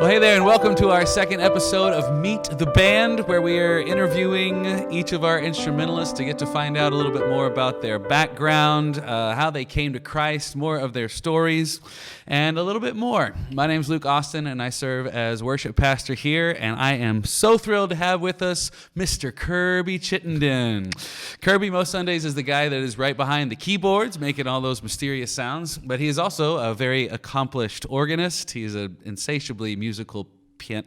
Well, hey there, and welcome to our second episode of Meet the Band, where we are interviewing each of our instrumentalists to get to find out a little bit more about their background, how they came to Christ, more of their stories, and a little bit more. My name's Luke Austin, and I serve as worship pastor here, and I am so thrilled to have with us Mr. Kirby Chittenden. Kirby, most Sundays, is the guy that is right behind the keyboards, making all those mysterious sounds, but he is also a very accomplished organist. He is an insatiably musical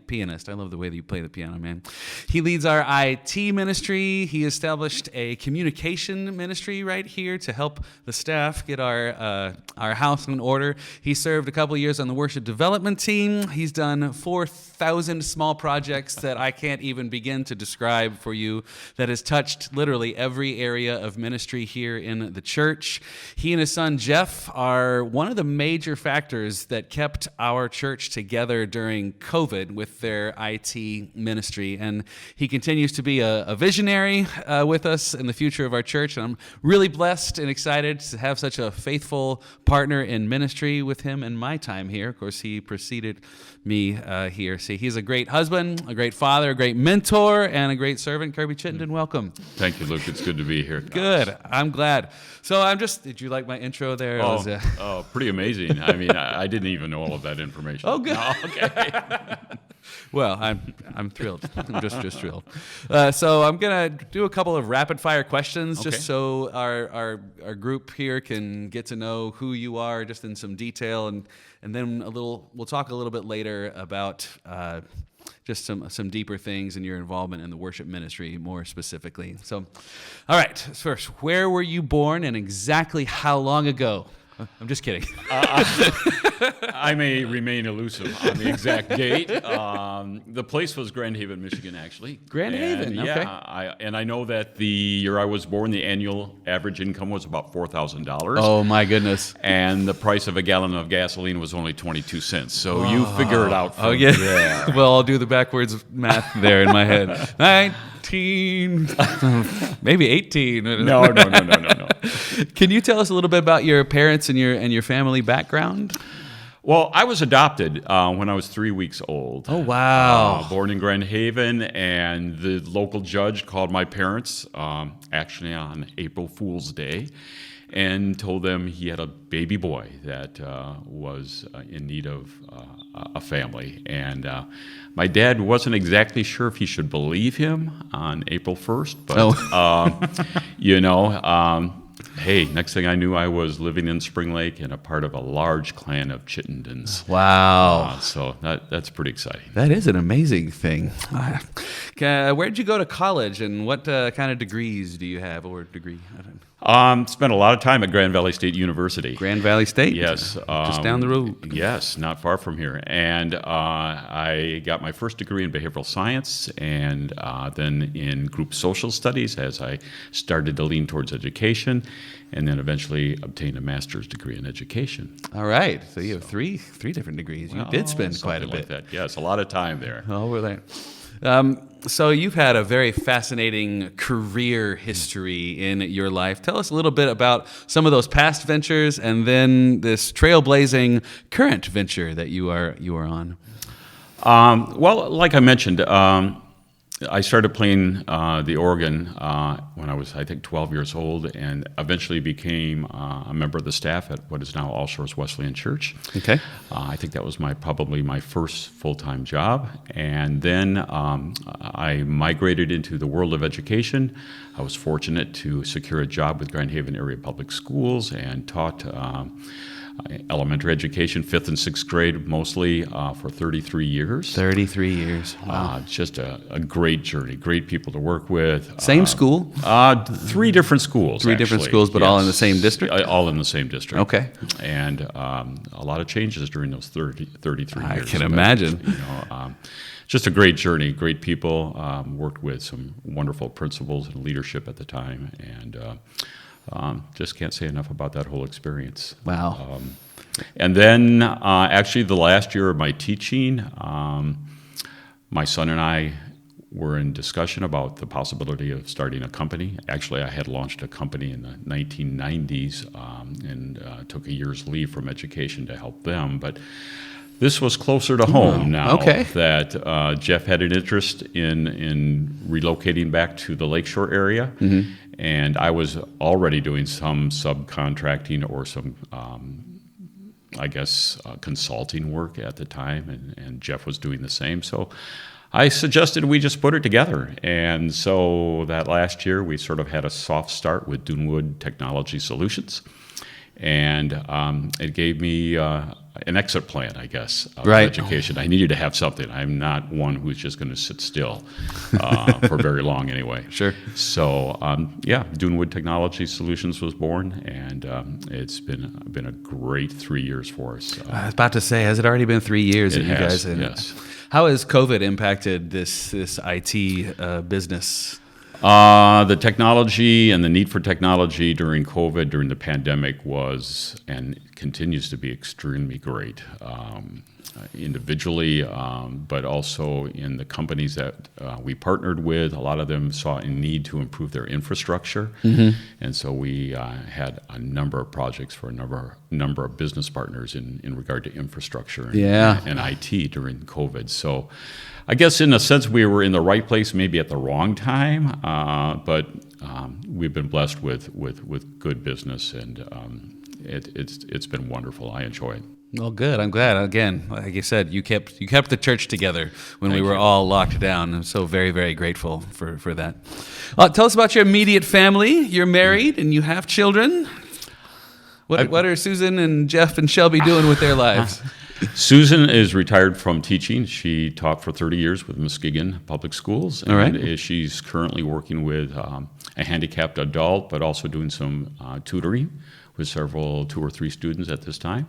pianist. I love the way that you play the piano, man. He leads our IT ministry. He established a communication ministry right here to help the staff get our house in order. He served a couple of years on the worship development team. He's done 4,000 small projects that I can't even begin to describe for you, that has touched literally every area of ministry here in the church. He and his son Jeff are one of the major factors that kept our church together during COVID with their IT ministry, and he continues to be a visionary with us in the future of our church, and I'm really blessed and excited to have such a faithful partner in ministry with him in my time here. Of course, he preceded me here. See, he's a great husband, a great father, a great mentor, and a great servant. Kirby Chittenden, welcome. Thank you, Luke. It's good to be here. Good. I'm glad. So did you like my intro there? Pretty amazing. I mean, I didn't even know all of that information. Oh, good. No, okay. Well, I'm thrilled. I'm just thrilled. So I'm gonna do a couple of rapid fire questions, Okay. just so our group here can get to know who you are, just in some detail, and then we'll talk a little bit later about just some deeper things in your involvement in the worship ministry, more specifically. So, all right. First, where were you born, and exactly how long ago? I'm just kidding. I may remain elusive on the exact date. The place was Grand Haven, Michigan, actually. Grand Haven, okay. Yeah, I know that the year I was born, the annual average income was about $4,000. Oh, my goodness. And the price of a gallon of gasoline was only 22 cents. So you figure it out from yeah. there. Well, I'll do the backwards math there in my head. 19, maybe 18. No. Can you tell us a little bit about your parents and your family background? Well, I was adopted when I was 3 weeks old. Oh, wow. Born in Grand Haven, and the local judge called my parents, actually on April Fool's Day, and told them he had a baby boy that was in need of a family. And my dad wasn't exactly sure if he should believe him on April 1st, but, hey, next thing I knew, I was living in Spring Lake and a part of a large clan of Chittendens. Wow. So that's pretty exciting. That is an amazing thing. Where'd you go to college, and what kind of degrees do you have, or degree? Spent a lot of time at Grand Valley State University. Grand Valley State? Yes. Just down the road. Yes, not far from here. And I got my first degree in behavioral science, and then in group social studies as I started to lean towards education, and then eventually obtained a master's degree in education. All right. So you have three different degrees. You did spend quite a bit. Like that. Yes, a lot of time there. Oh, we're there. So you've had a very fascinating career history in your life. Tell us a little bit about some of those past ventures, and then this trailblazing current venture that you are on. Well, like I mentioned, I started playing the organ when I was, I think, 12 years old, and eventually became a member of the staff at what is now All Shores Wesleyan Church. Okay. I think that was probably my first full-time job. And then I migrated into the world of education. I was fortunate to secure a job with Grand Haven Area Public Schools and taught elementary education, 5th and 6th grade, mostly for 33 years. 33 years. Wow. Just a great journey, great people to work with. Same school? 3 different schools. Three different schools, but all in the same district? All in the same district. Okay. And a lot of changes during those 33 years. I can imagine. Just a great journey, great people. Worked with some wonderful principals and leadership at the time, and just can't say enough about that whole experience. Wow. And then actually the last year of my teaching, my son and I were in discussion about the possibility of starting a company. Actually, I had launched a company in the 1990s and took a year's leave from education to help them. But This was closer to home now. okay. That Jeff had an interest in relocating back to the Lakeshore area, and I was already doing some subcontracting or some, consulting work at the time, and Jeff was doing the same. So I suggested we just put it together. And so that last year, we sort of had a soft start with Dunewood Technology Solutions. And it gave me an exit plan, I guess, of education. I needed to have something. I'm not one who's just going to sit still for very long anyway. Sure. So, Dunewood Technology Solutions was born, and it's been a great 3 years for us. I was about to say, has it already been 3 years? It that you has, guys? yes. How has COVID impacted this IT business? The technology and the need for technology during COVID, during the pandemic, was and continues to be extremely great. Individually, but also in the companies that we partnered with, a lot of them saw a need to improve their infrastructure. And so we had a number of projects for a number of business partners in regard to infrastructure and IT during COVID. So I guess in a sense we were in the right place, maybe at the wrong time, but we've been blessed with good business, and it's been wonderful. I enjoy it. Well, good. I'm glad. Again, like you said, you kept the church together when we were you. all locked down. I'm so very, very grateful for that. Tell us about your immediate family. You're married and you have children. What are Susan and Jeff and Shelby doing with their lives? Susan is retired from teaching. She taught for 30 years with Muskegon Public Schools, and she's currently working with a handicapped adult, but also doing some tutoring with 2 or 3 students at this time.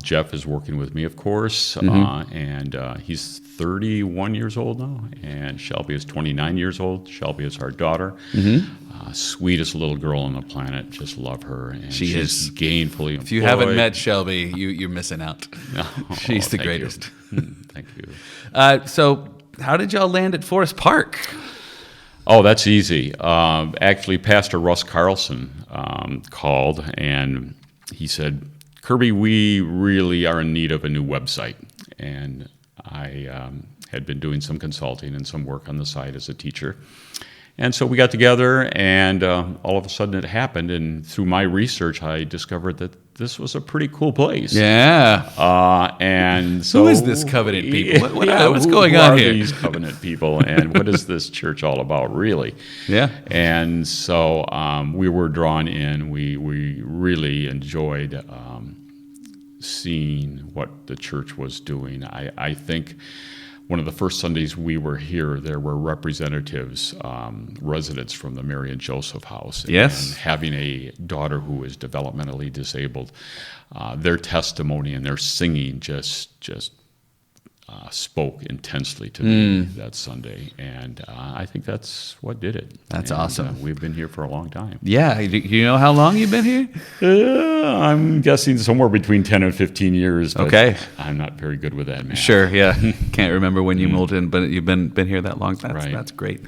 Jeff is working with me, of course, and he's 31 years old now, and Shelby is 29 years old. Shelby is our daughter. Sweetest little girl on the planet. Just love her. And she's gainfully employed. If you haven't met Shelby, you're missing out. She's the greatest. Thank you. So how did y'all land at Forest Park? Oh, that's easy. Actually, Pastor Russ Carlson called, and he said, Kirby, we really are in need of a new website. And I had been doing some consulting and some work on the side as a teacher. And so we got together, and all of a sudden it happened. And through my research, I discovered that this was a pretty cool place. Yeah. And so, who is this covenant people? What's going on here? Who are these covenant people, and what is this church all about, really? Yeah. And so we were drawn in. We really enjoyed seeing what the church was doing. I think one of the first Sundays we were here, there were representatives, residents from the Mary and Joseph House. Yes. And having a daughter who is developmentally disabled, their testimony and their singing just spoke intensely to me that Sunday. And I think that's what did it. That's awesome. We've been here for a long time. Yeah. Do you know how long you've been here? I'm guessing somewhere between 10 and 15 years. But okay. I'm not very good with that, man. Sure, yeah. Can't remember when you moved in, but you've been here that long. That's great.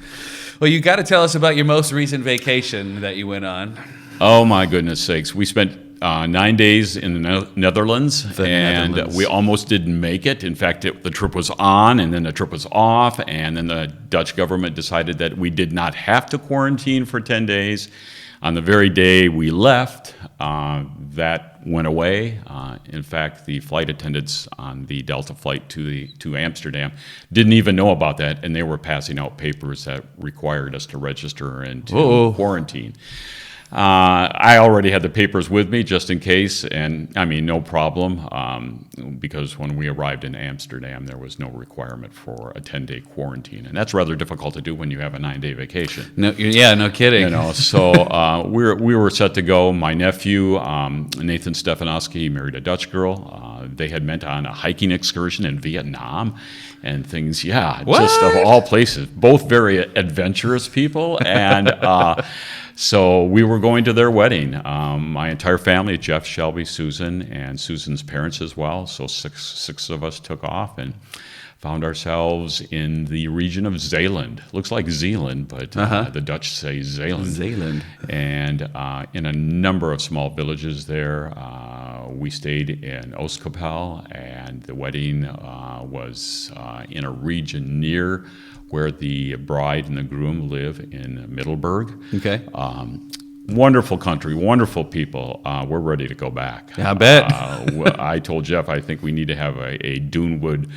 Well, you got to tell us about your most recent vacation that you went on. Oh, my goodness sakes. We spent 9 days in the Netherlands, we almost didn't make it. In fact, the trip was on, and then the trip was off, and then the Dutch government decided that we did not have to quarantine for 10 days. On the very day we left, that went away. In fact, the flight attendants on the Delta flight to Amsterdam didn't even know about that, and they were passing out papers that required us to register and to quarantine. I already had the papers with me just in case, and I mean, no problem, because when we arrived in Amsterdam, there was no requirement for a 10-day quarantine, and that's rather difficult to do when you have a 9-day vacation. No kidding. So we were set to go. My nephew, Nathan Stefanowski, married a Dutch girl. They had met on a hiking excursion in Vietnam, and things. Just of all places, both very adventurous people, and. So we were going to their wedding. My entire family, Jeff, Shelby, Susan, and Susan's parents as well. So six of us took off and found ourselves in the region of Zeeland. Looks like Zeeland, but the Dutch say Zeeland. Zeeland. And in a number of small villages there, we stayed in Oostkapelle, and the wedding was in a region near where the bride and the groom live in Middleburg. Okay. Wonderful country, wonderful people. We're ready to go back. Yeah, I bet. I told Jeff I think we need to have a Dunewood,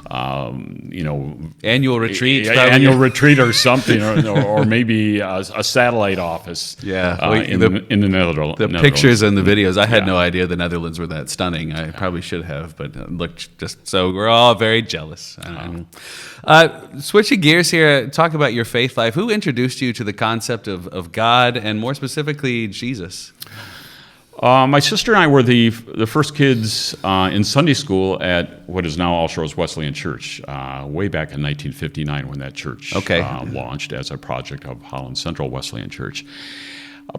Annual retreat. annual retreat or something, or maybe a satellite office. Yeah, in the Netherlands. The pictures and the videos. I had no idea the Netherlands were that stunning. I probably should have, but it looked just so. We're all very jealous. Switching gears here, talk about your faith life. Who introduced you to the concept of God, and more specifically, Jesus? My sister and I were the first kids in Sunday school at what is now All Shores Wesleyan Church, way back in 1959 when that church launched as a project of Holland Central Wesleyan Church.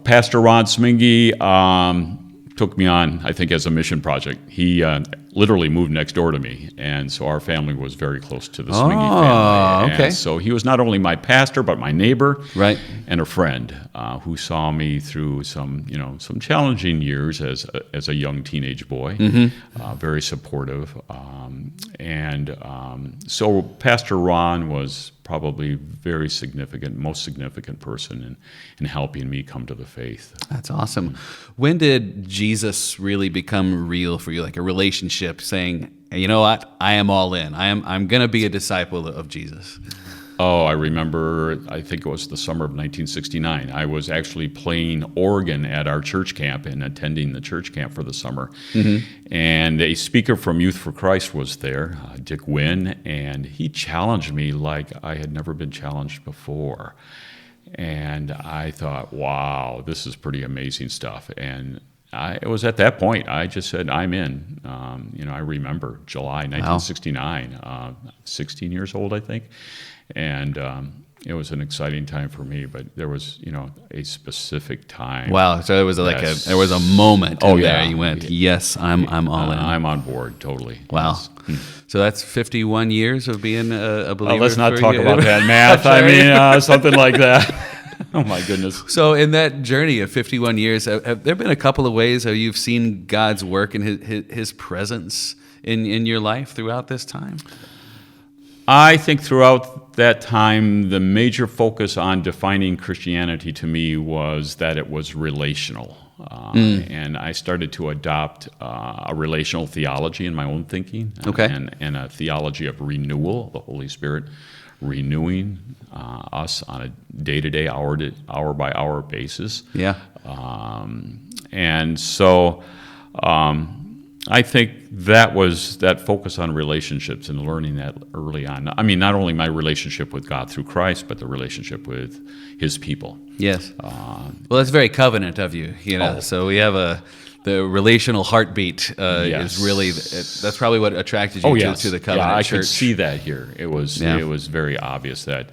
Pastor Ron Smingy took me on, I think, as a mission project. He literally moved next door to me, and so our family was very close to the Smingy family. Okay. And so he was not only my pastor, but my neighbor, right, and a friend who saw me through some challenging years as a young teenage boy. Very supportive, so Pastor Ron was probably very significant, most significant person in helping me come to the faith. That's awesome. When did Jesus really become real for you, like a relationship, saying, hey, you know what, I am all in. I'm going to be a disciple of Jesus? Oh, I remember, I think it was the summer of 1969. I was actually playing organ at our church camp and attending the church camp for the summer. And a speaker from Youth for Christ was there, Dick Wynn, and he challenged me like I had never been challenged before. And I thought, wow, this is pretty amazing stuff. And it was at that point I just said, I'm in. I remember July 1969, 16 years old, I think. And it was an exciting time for me, but there was, a specific time. Wow! So it was like there was a moment. There you went. Yes, I'm all in. I'm on board totally. Wow! Yes. So that's 51 years of being a believer. Let's not talk about that math. I mean, something like that. Oh my goodness! So in that journey of 51 years, have there been a couple of ways how you've seen God's work and His presence in your life throughout this time? I think throughout that time, the major focus on defining Christianity to me was that it was relational. And I started to adopt a relational theology in my own thinking, and a theology of renewal, the Holy Spirit renewing us on a day-to-day, hour-by-hour basis. Yeah. And so I think that focus on relationships and learning that early on. I mean, not only my relationship with God through Christ, but the relationship with His people. Yes. Well, that's very covenant of you, So we have the relational heartbeat is really that's probably what attracted you to the covenant church. I could see that here. It was very obvious that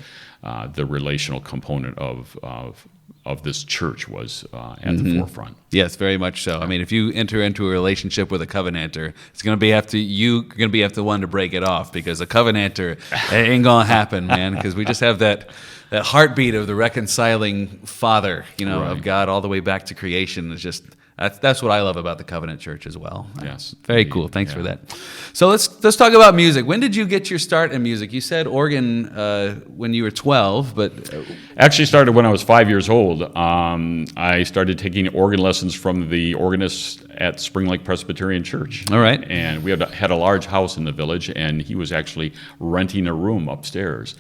the relational component of this church was at the forefront. Yes, very much so. I mean, if you enter into a relationship with a covenanter, it's going to be you're going to be the one to break it off, because a covenanter, it ain't going to happen, man, because we just have that heartbeat of the reconciling Father, of God all the way back to creation. It's just that's what I love about the Covenant Church as well. Yes, very cool. Thanks for that. So let's talk about music. When did you get your start in music? You said organ when you were 12, but actually started when I was 5 years old. I started taking organ lessons from the organist at Spring Lake Presbyterian Church. All right, and we had a large house in the village, and he was actually renting a room upstairs.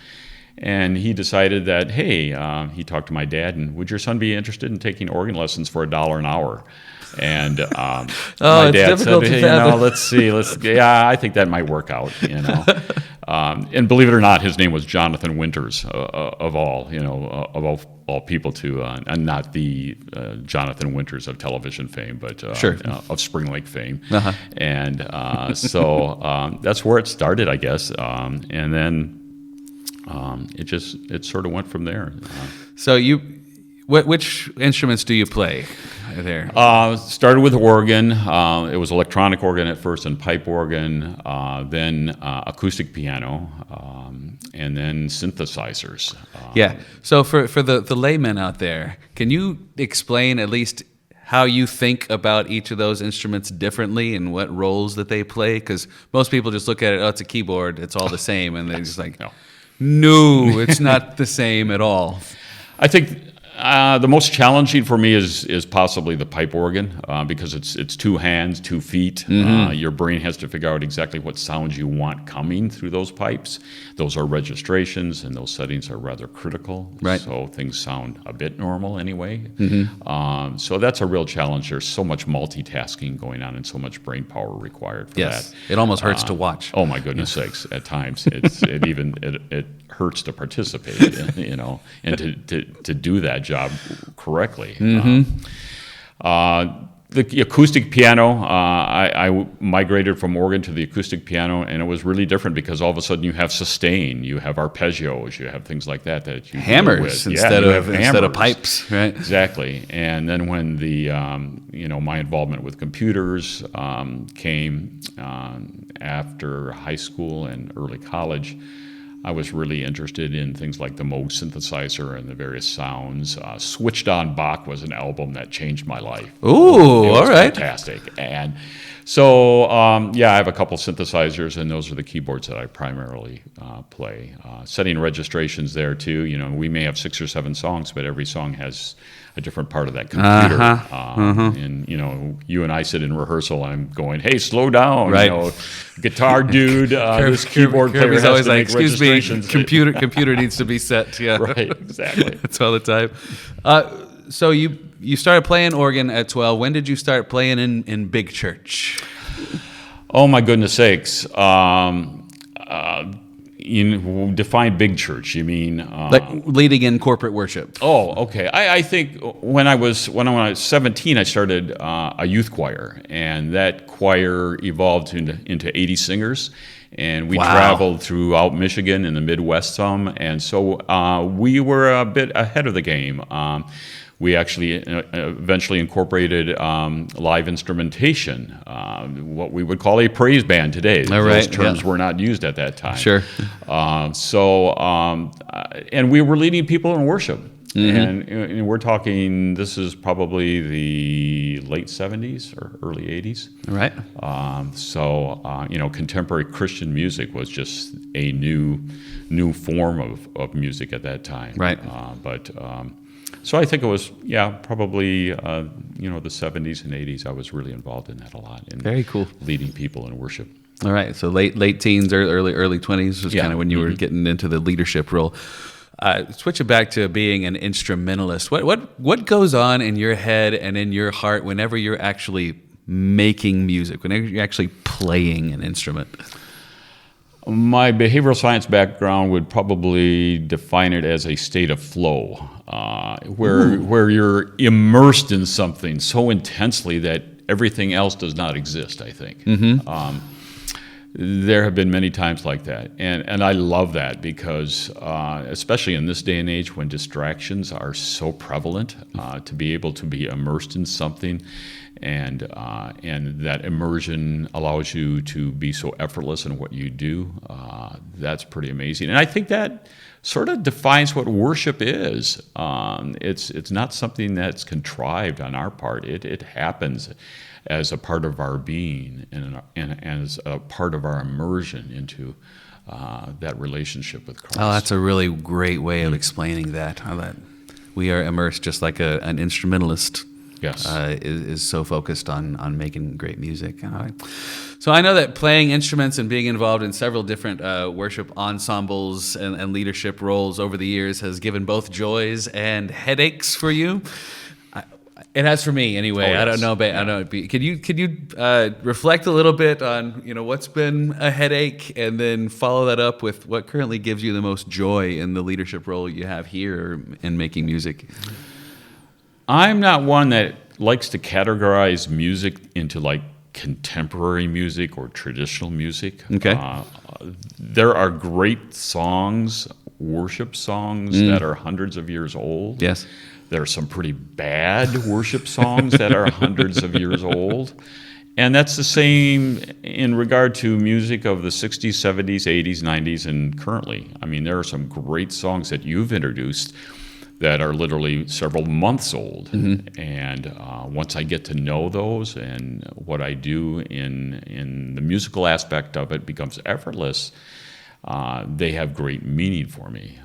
And he decided that, hey, he talked to my dad, and would your son be interested in taking organ lessons for $1 an hour? And my dad said, hey, let's see. I think that might work out, And believe it or not, his name was Jonathan Winters, of all people, and not the Jonathan Winters of television fame, but of Spring Lake fame. And so that's where it started, I guess. And then it sort of went from there. So which instruments do you play there? Started with organ. It was electronic organ at first, and pipe organ, then acoustic piano, and then synthesizers. So for the laymen out there, can you explain at least how you think about each of those instruments differently and what roles that they play? Because most people just look at it, oh, it's a keyboard, it's all the same, and they're just like, no, it's not the same at all. I think the most challenging for me is possibly the pipe organ because it's two hands, 2 feet. Your brain has to figure out exactly what sounds you want coming through those pipes. Those are registrations, and those settings are rather critical. Right. So things sound a bit normal anyway. So that's a real challenge. There's so much multitasking going on and so much brain power required for that. It almost hurts to watch. Oh my goodness sakes! At times, it hurts to participate, and to do that job correctly. The acoustic piano, I migrated from organ to the acoustic piano, and it was really different because all of a sudden you have sustain, you have arpeggios, you have things like that you hammers instead of pipes, right? Exactly. And then when the my involvement with computers came after high school and early college, I was really interested in things like the Moog synthesizer and the various sounds. Switched on Bach was an album that changed my life. Ooh, it was all right. Fantastic. And so, I have a couple synthesizers, and those are the keyboards that I primarily play. Setting registrations there, too. We may have 6 or 7 songs, but every song has a different part of that computer. And, you and I sit in rehearsal, I'm going, hey, slow down. Right. Guitar dude, this keyboard player Kirby's has always to like, make excuse me, registrations. computer needs to be set. Yeah. Right, exactly. That's all the time. So you started playing organ at 12. When did you start playing in big church? Oh, my goodness sakes. Define big church. You mean like leading in corporate worship? Oh, okay. I think when I was 17, I started a youth choir, and that choir evolved into 80 singers, and we traveled throughout Michigan and the Midwest some, and so we were a bit ahead of the game. We actually eventually incorporated live instrumentation, what we would call a praise band today. Those terms were not used at that time. Sure. And we were leading people in worship. And we're talking, this is probably the late 70s or early 80s. Right. Contemporary Christian music was just a new form of music at that time. Right. So I think it was, probably, the 70s and 80s. I was really involved in that a lot. Very cool. Leading people in worship. All right. So late teens, early 20s was kind of when you were getting into the leadership role. Switching back to being an instrumentalist, what goes on in your head and in your heart whenever you're actually making music, whenever you're actually playing an instrument? My behavioral science background would probably define it as a state of flow, where you're immersed in something so intensely that everything else does not exist, I think. There have been many times like that, and I love that because, especially in this day and age when distractions are so prevalent, to be able to be immersed in something, and that immersion allows you to be so effortless in what you do. That's pretty amazing, and I think that sort of defines what worship is. It's not something that's contrived on our part. It happens as a part of our being and as a part of our immersion into that relationship with Christ. Oh, that's a really great way of explaining that. How that we are immersed just like an instrumentalist. Yes. Is so focused on making great music. So I know that playing instruments and being involved in several different worship ensembles and leadership roles over the years has given both joys and headaches for you. It has for me, anyway. Yes. I don't know, but I don't know. Could you reflect a little bit on what's been a headache, and then follow that up with what currently gives you the most joy in the leadership role you have here in making music? I'm not one that likes to categorize music into like contemporary music or traditional music. Okay. There are great songs, worship songs that are hundreds of years old. Yes. There are some pretty bad worship songs that are hundreds of years old. And that's the same in regard to music of the 60s, 70s, 80s, 90s, and currently. I mean, there are some great songs that you've introduced that are literally several months old. And once I get to know those and what I do in the musical aspect of it becomes effortless, they have great meaning for me.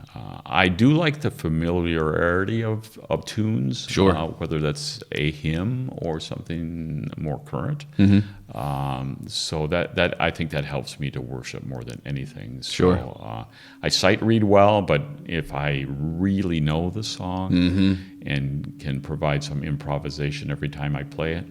I do like the familiarity of tunes, Sure. Whether that's a hymn or something more current. So that I think that helps me to worship more than anything. Sure. So, I sight read well, but if I really know the song and can provide some improvisation every time I play it,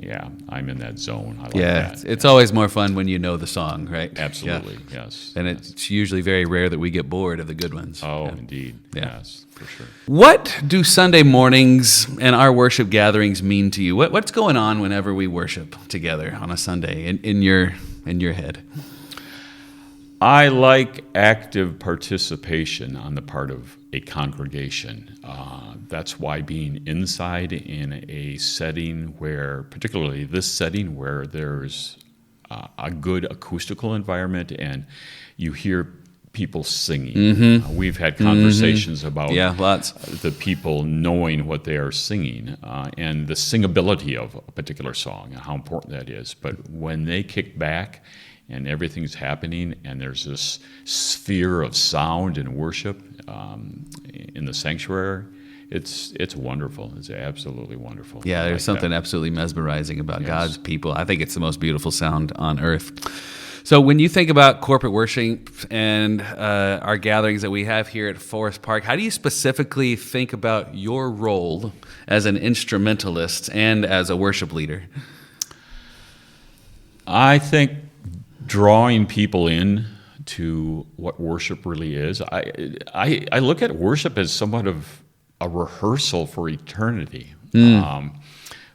yeah, I'm in that zone. I like that. It's always more fun when you know the song, right? Absolutely, Yeah. yes. And it's usually very rare that we get bored of the good ones. Oh, Yeah. indeed. Yeah. Yes, for sure. What do Sunday mornings and our worship gatherings mean to you? What's going on whenever we worship together on a Sunday in your head? I like active participation on the part of a congregation. That's why being inside in a setting where, particularly this setting where there's a good acoustical environment and you hear people singing. We've had conversations about lots. the people knowing what they are singing and the singability of a particular song and how important that is. But when they kick back and everything's happening and there's this sphere of sound and worship in the sanctuary, it's wonderful. It's absolutely wonderful. Yeah, I there's like something that. absolutely mesmerizing about Yes. God's people. I think it's the most beautiful sound on earth. So when you think about corporate worship and our gatherings that we have here at Forest Park, how do you specifically think about your role as an instrumentalist and as a worship leader? I think drawing people in to what worship really is. I look at worship as somewhat of a rehearsal for eternity. We're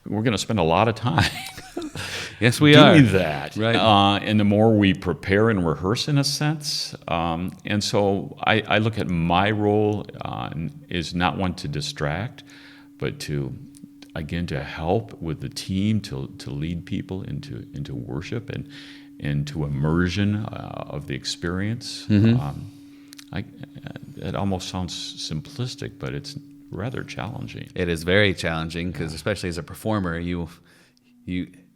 going to spend a lot of time Yes, we are. doing that. Right. And the more we prepare and rehearse in a sense. And so I look at my role is not one to distract, but to, again, to help with the team, to lead people into worship and into immersion of the experience. It almost sounds simplistic, but it's rather challenging. It is very challenging because, especially as a performer,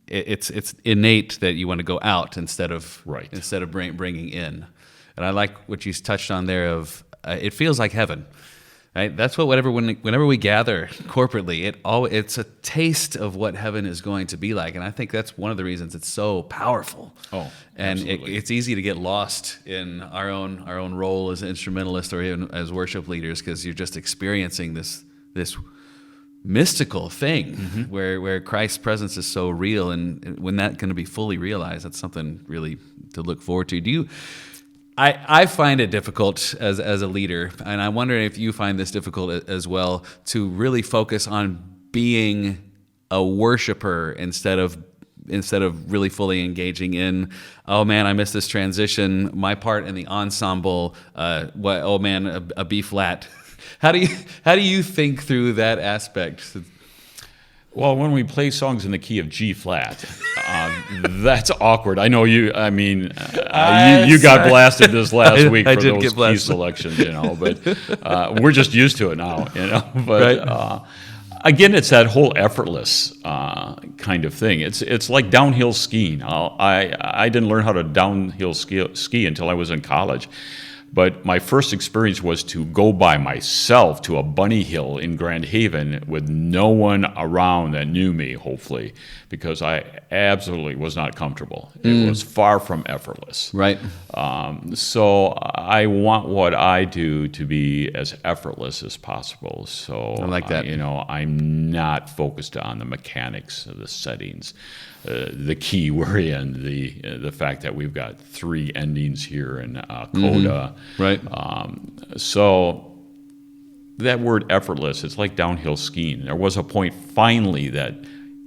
it's innate that you want to go out instead of Right. bringing in. And I like what you touched on there of it feels like heaven. Right? That's what whenever we gather corporately, it's a taste of what heaven is going to be like, and I think that's one of the reasons it's so powerful. Oh, and absolutely. it's easy to get lost in our own role as instrumentalists or even as worship leaders because you're just experiencing this mystical thing where Christ's presence is so real, and when that's going to be fully realized, that's something really to look forward to. I find it difficult as a leader, and I wonder if you find this difficult as well, to really focus on being a worshiper instead of really fully engaging in, oh man, I missed this transition, my part in the ensemble, oh man, a B flat. How do you think through that aspect? Well, when we play songs in the key of G flat, that's awkward. I know you. I mean, you got blasted this last week I for did those get key blasted. selections, But we're just used to it now, But Right. Again, it's that whole effortless kind of thing. It's like downhill skiing. I didn't learn how to downhill ski until I was in college. But my first experience was to go by myself to a bunny hill in Grand Haven with no one around that knew me, hopefully, because I absolutely was not comfortable. It was far from effortless. Right. So I want what I do to be as effortless as possible. So I like that. I'm not focused on the mechanics of the settings. The key we're in, the fact that we've got 3 endings here in coda. Right. So that word effortless, it's like downhill skiing. There was a point finally that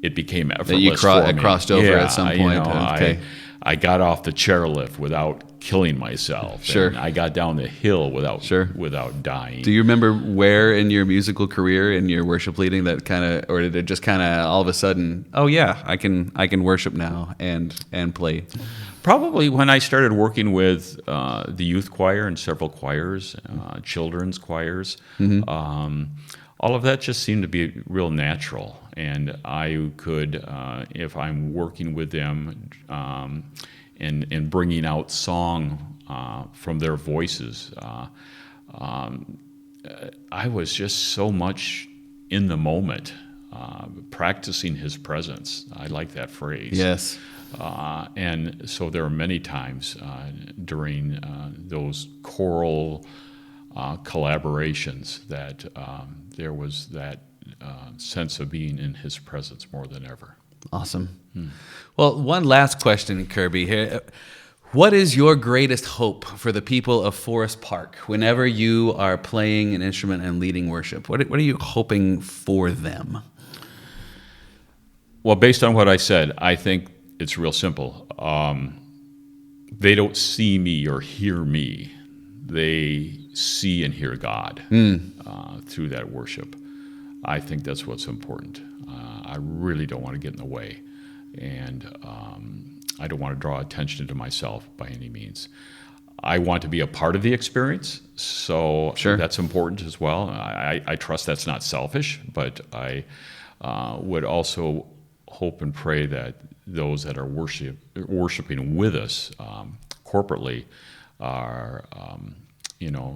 it became effortless That you for me. crossed over at some point. Okay. I got off the chairlift without killing myself. Sure. And I got down the hill without Sure. without dying. Do you remember where in your musical career, in your worship leading, that kind of, or did it just kind of all of a sudden, oh yeah, I can worship now and play? Probably when I started working with the youth choir and several choirs, children's choirs. All of that just seemed to be real natural, and I could, if I'm working with them and bringing out song from their voices, I was just so much in the moment, practicing His presence. I like that phrase. Yes. And so there were many times during those choral collaborations that there was that sense of being in His presence more than ever. Awesome. Well, one last question, Kirby, here. What is your greatest hope for the people of Forest Park whenever you are playing an instrument and leading worship? What are you hoping for them? Well, based on what I said, I think it's real simple. They don't see me or hear me. They see and hear God through that worship. I think that's what's important. I really don't want to get in the way. And I don't want to draw attention to myself by any means. I want to be a part of the experience, so Sure. That's important as well. I trust that's not selfish, but I would also hope and pray that those that are worshiping with us corporately are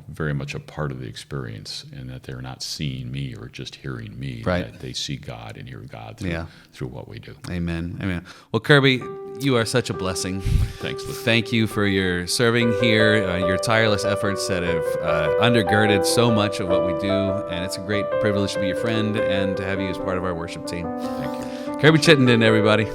very much a part of the experience, and that they're not seeing me or just hearing me, Right. that they see God and hear God through what we do. Amen. Amen. Well, Kirby, you are such a blessing. Thanks, Lou. Thank you for your serving here, your tireless efforts that have undergirded so much of what we do, and it's a great privilege to be your friend and to have you as part of our worship team. Thank you. Kirby Chittenden, everybody.